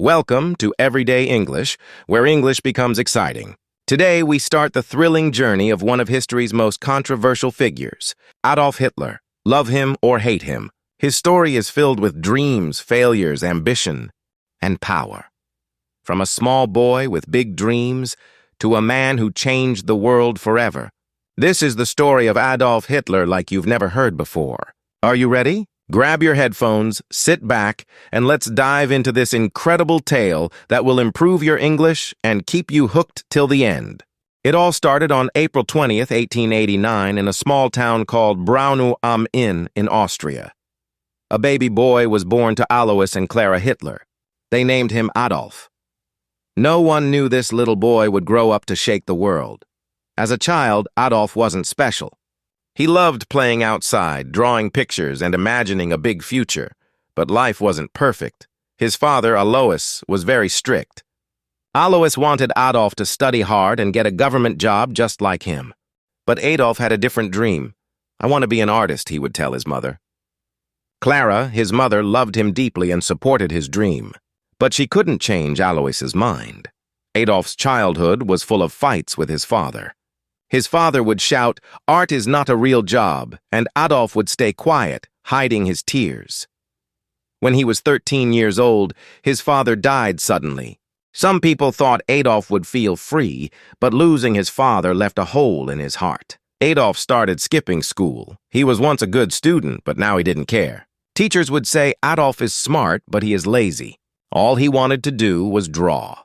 Welcome to Everyday English, where English becomes exciting. Today, we start the thrilling journey of one of history's most controversial figures, Adolf Hitler. Love him or hate him, his story is filled with dreams, failures, ambition, and power. From a small boy with big dreams to a man who changed the world forever. This is the story of Adolf Hitler like you've never heard before. Are you ready? Grab your headphones, sit back, and let's dive into this incredible tale that will improve your English and keep you hooked till the end. It all started on April 20th, 1889, in a small town called Braunau am Inn in Austria. A baby boy was born to Alois and Clara Hitler. They named him Adolf. No one knew this little boy would grow up to shake the world. As a child, Adolf wasn't special. He loved playing outside, drawing pictures, and imagining a big future. But life wasn't perfect. His father, Alois, was very strict. Alois wanted Adolf to study hard and get a government job just like him. But Adolf had a different dream. "I want to be an artist," he would tell his mother. Clara, his mother, loved him deeply and supported his dream. But she couldn't change Alois's mind. Adolf's childhood was full of fights with his father. His father would shout, "Art is not a real job," and Adolf would stay quiet, hiding his tears. When he was 13 years old, his father died suddenly. Some people thought Adolf would feel free, but losing his father left a hole in his heart. Adolf started skipping school. He was once a good student, but now he didn't care. Teachers would say Adolf is smart, but he is lazy. All he wanted to do was draw.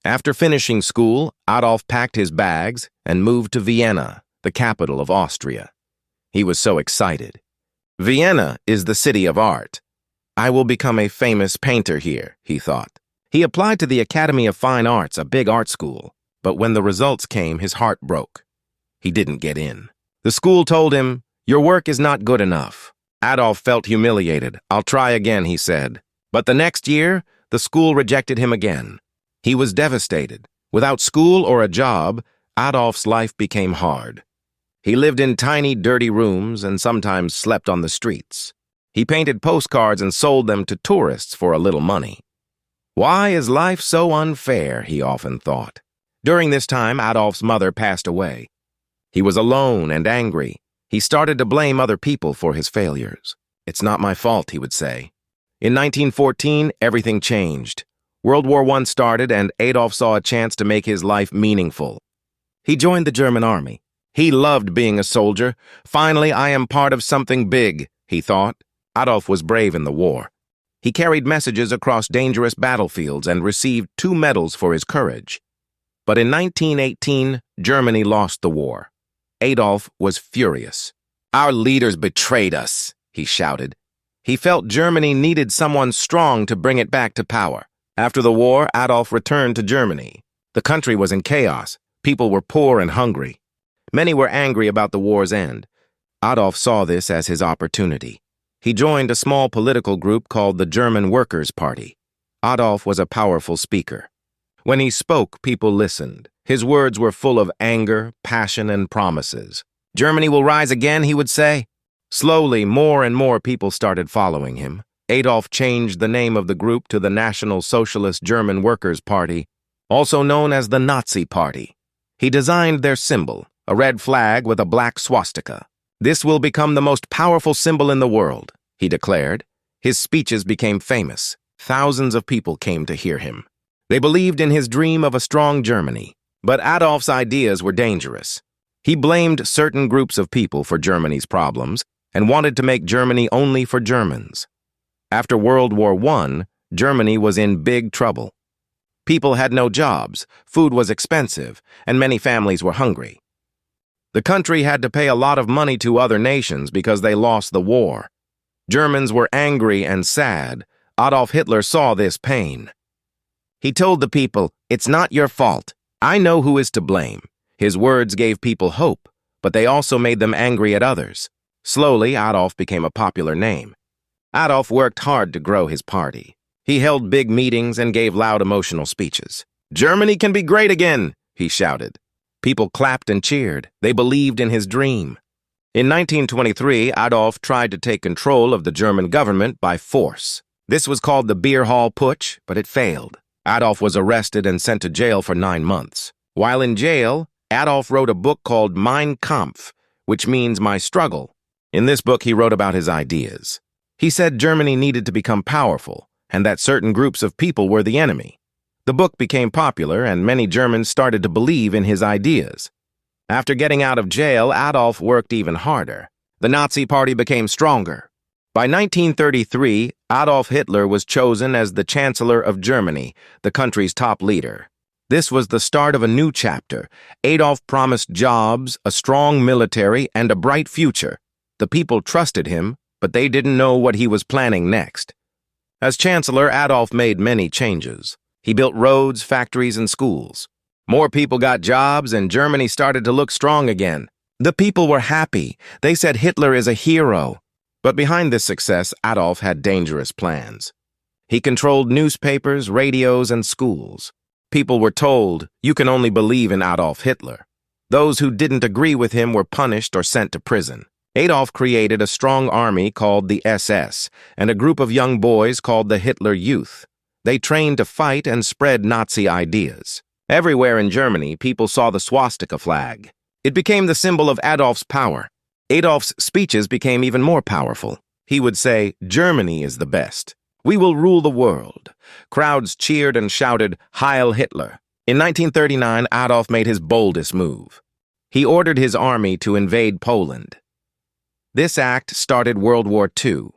After finishing school, Adolf packed his bags and moved to Vienna, the capital of Austria. He was so excited. Vienna is the city of art. "I will become a famous painter here," he thought. He applied to the Academy of Fine Arts, a big art school, but when the results came, his heart broke. He didn't get in. The school told him, "Your work is not good enough." Adolf felt humiliated. "I'll try again," he said. But the next year, the school rejected him again. He was devastated. Without school or a job, Adolf's life became hard. He lived in tiny, dirty rooms and sometimes slept on the streets. He painted postcards and sold them to tourists for a little money. "Why is life so unfair?" he often thought. During this time, Adolf's mother passed away. He was alone and angry. He started to blame other people for his failures. "It's not my fault," he would say. In 1914, everything changed. World War I started, and Adolf saw a chance to make his life meaningful. He joined the German army. He loved being a soldier. "Finally, I am part of something big," he thought. Adolf was brave in the war. He carried messages across dangerous battlefields and received 2 medals for his courage. But in 1918, Germany lost the war. Adolf was furious. "Our leaders betrayed us," he shouted. He felt Germany needed someone strong to bring it back to power. After the war, Adolf returned to Germany. The country was in chaos. People were poor and hungry. Many were angry about the war's end. Adolf saw this as his opportunity. He joined a small political group called the German Workers' Party. Adolf was a powerful speaker. When he spoke, people listened. His words were full of anger, passion, and promises. "Germany will rise again," he would say. Slowly, more and more people started following him. Adolf changed the name of the group to the National Socialist German Workers' Party, also known as the Nazi Party. He designed their symbol, a red flag with a black swastika. "This will become the most powerful symbol in the world," he declared. His speeches became famous. Thousands of people came to hear him. They believed in his dream of a strong Germany. But Adolf's ideas were dangerous. He blamed certain groups of people for Germany's problems and wanted to make Germany only for Germans. After World War I, Germany was in big trouble. People had no jobs, food was expensive, and many families were hungry. The country had to pay a lot of money to other nations because they lost the war. Germans were angry and sad. Adolf Hitler saw this pain. He told the people, "It's not your fault. I know who is to blame." His words gave people hope, but they also made them angry at others. Slowly, Adolf became a popular name. Adolf worked hard to grow his party. He held big meetings and gave loud emotional speeches. "Germany can be great again," he shouted. People clapped and cheered. They believed in his dream. In 1923, Adolf tried to take control of the German government by force. This was called the Beer Hall Putsch, but it failed. Adolf was arrested and sent to jail for 9 months. While in jail, Adolf wrote a book called Mein Kampf, which means My Struggle. In this book, he wrote about his ideas. He said Germany needed to become powerful, and that certain groups of people were the enemy. The book became popular, and many Germans started to believe in his ideas. After getting out of jail, Adolf worked even harder. The Nazi Party became stronger. By 1933, Adolf Hitler was chosen as the Chancellor of Germany, the country's top leader. This was the start of a new chapter. Adolf promised jobs, a strong military, and a bright future. The people trusted him, but they didn't know what he was planning next. As Chancellor, Adolf made many changes. He built roads, factories, and schools. More people got jobs, and Germany started to look strong again. The people were happy. They said Hitler is a hero. But behind this success, Adolf had dangerous plans. He controlled newspapers, radios, and schools. People were told, you can only believe in Adolf Hitler. Those who didn't agree with him were punished or sent to prison. Adolf created a strong army called the SS and a group of young boys called the Hitler Youth. They trained to fight and spread Nazi ideas. Everywhere in Germany, people saw the swastika flag. It became the symbol of Adolf's power. Adolf's speeches became even more powerful. He would say, Germany is the best. We will rule the world. Crowds cheered and shouted, Heil Hitler. In 1939, Adolf made his boldest move. He ordered his army to invade Poland. This act started World War II.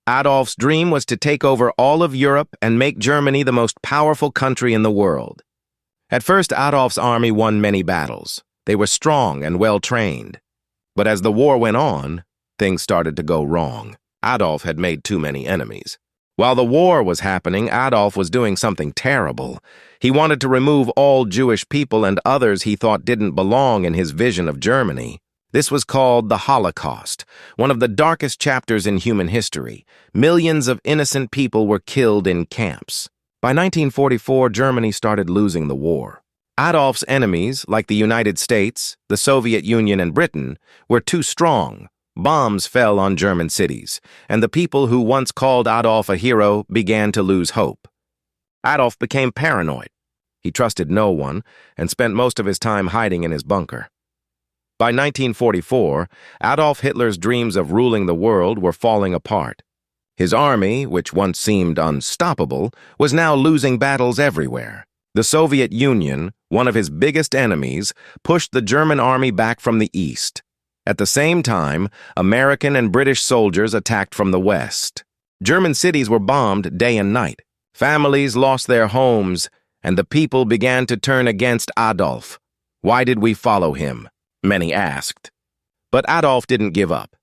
Adolf's dream was to take over all of Europe and make Germany the most powerful country in the world. At first, Adolf's army won many battles. They were strong and well-trained. But as the war went on, things started to go wrong. Adolf had made too many enemies. While the war was happening, Adolf was doing something terrible. He wanted to remove all Jewish people and others he thought didn't belong in his vision of Germany. This was called the Holocaust, one of the darkest chapters in human history. Millions of innocent people were killed in camps. By 1944, Germany started losing the war. Adolf's enemies, like the United States, the Soviet Union, and Britain, were too strong. Bombs fell on German cities, and the people who once called Adolf a hero began to lose hope. Adolf became paranoid. He trusted no one and spent most of his time hiding in his bunker. By 1944, Adolf Hitler's dreams of ruling the world were falling apart. His army, which once seemed unstoppable, was now losing battles everywhere. The Soviet Union, one of his biggest enemies, pushed the German army back from the east. At the same time, American and British soldiers attacked from the west. German cities were bombed day and night. Families lost their homes, and the people began to turn against Adolf. Why did we follow him? Many asked. But Adolf didn't give up.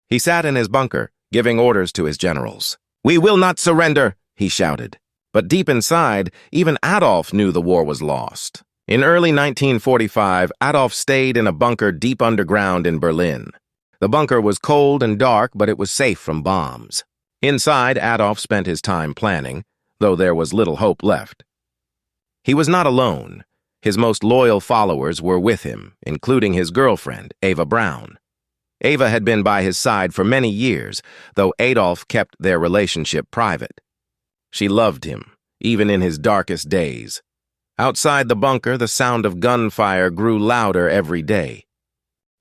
He sat in his bunker, giving orders to his generals. "We will not surrender," he shouted. But deep inside, even Adolf knew the war was lost. In early 1945, Adolf stayed in a bunker deep underground in Berlin. The bunker was cold and dark, but it was safe from bombs. Inside, Adolf spent his time planning, though there was little hope left. He was not alone. His most loyal followers were with him, including his girlfriend, Eva Braun. Eva had been by his side for many years, though Adolf kept their relationship private. She loved him, even in his darkest days. Outside the bunker, the sound of gunfire grew louder every day.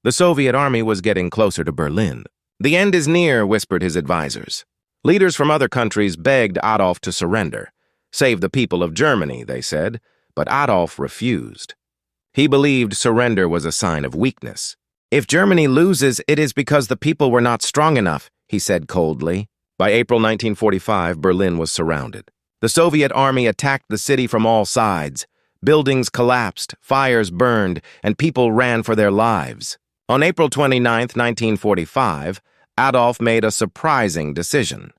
The Soviet army was getting closer to Berlin. "The end is near," whispered his advisors. Leaders from other countries begged Adolf to surrender. "Save the people of Germany," they said, but Adolf refused. He believed surrender was a sign of weakness. "If Germany loses, it is because the people were not strong enough," he said coldly. By April 1945, Berlin was surrounded. The Soviet army attacked the city from all sides. Buildings collapsed, fires burned, and people ran for their lives. On April 29, 1945, Adolf made a surprising decision.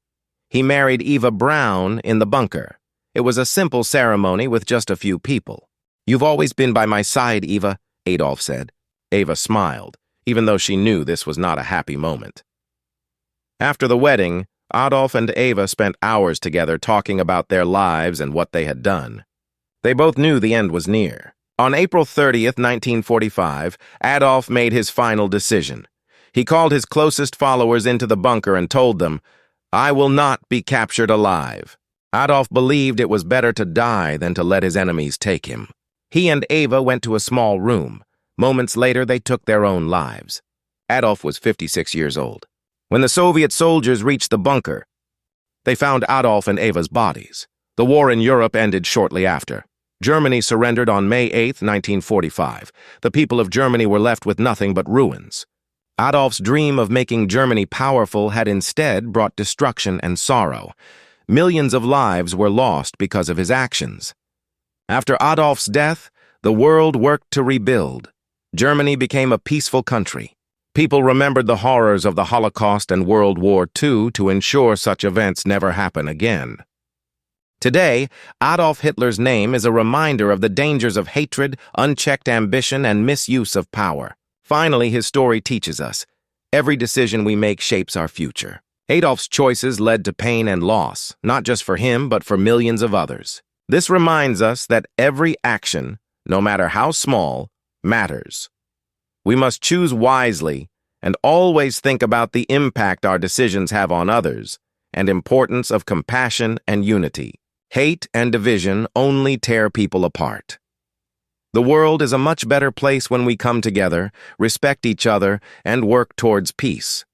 He married Eva Braun in the bunker. It was a simple ceremony with just a few people. "You've always been by my side, Eva," Adolf said. Eva smiled, even though she knew this was not a happy moment. After the wedding, Adolf and Eva spent hours together talking about their lives and what they had done. They both knew the end was near. On April 30th, 1945, Adolf made his final decision. He called his closest followers into the bunker and told them, I will not be captured alive. Adolf believed it was better to die than to let his enemies take him. He and Eva went to a small room. Moments later, they took their own lives. Adolf was 56 years old. When the Soviet soldiers reached the bunker, they found Adolf and Eva's bodies. The war in Europe ended shortly after. Germany surrendered on May 8, 1945. The people of Germany were left with nothing but ruins. Adolf's dream of making Germany powerful had instead brought destruction and sorrow. Millions of lives were lost because of his actions. After Adolf's death, the world worked to rebuild. Germany became a peaceful country. People remembered the horrors of the Holocaust and World War II to ensure such events never happen again. Today, Adolf Hitler's name is a reminder of the dangers of hatred, unchecked ambition, and misuse of power. Finally, his story teaches us, every decision we make shapes our future. Adolf's choices led to pain and loss, not just for him, but for millions of others. This reminds us that every action, no matter how small, matters. We must choose wisely and always think about the impact our decisions have on others and importance of compassion and unity. Hate and division only tear people apart. The world is a much better place when we come together, respect each other, and work towards peace.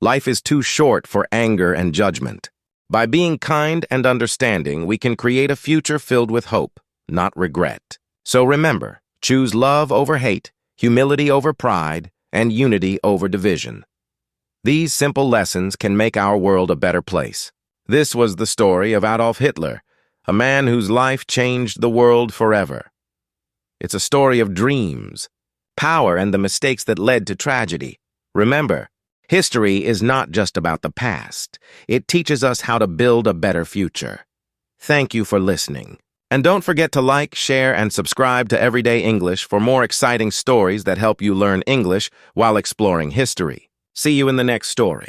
Life is too short for anger and judgment. By being kind and understanding, we can create a future filled with hope, not regret. So remember, choose love over hate, humility over pride, and unity over division. These simple lessons can make our world a better place. This was the story of Adolf Hitler, a man whose life changed the world forever. It's a story of dreams, power, and the mistakes that led to tragedy. Remember, history is not just about the past. It teaches us how to build a better future. Thank you for listening. And don't forget to like, share, and subscribe to Everyday English for more exciting stories that help you learn English while exploring history. See you in the next story.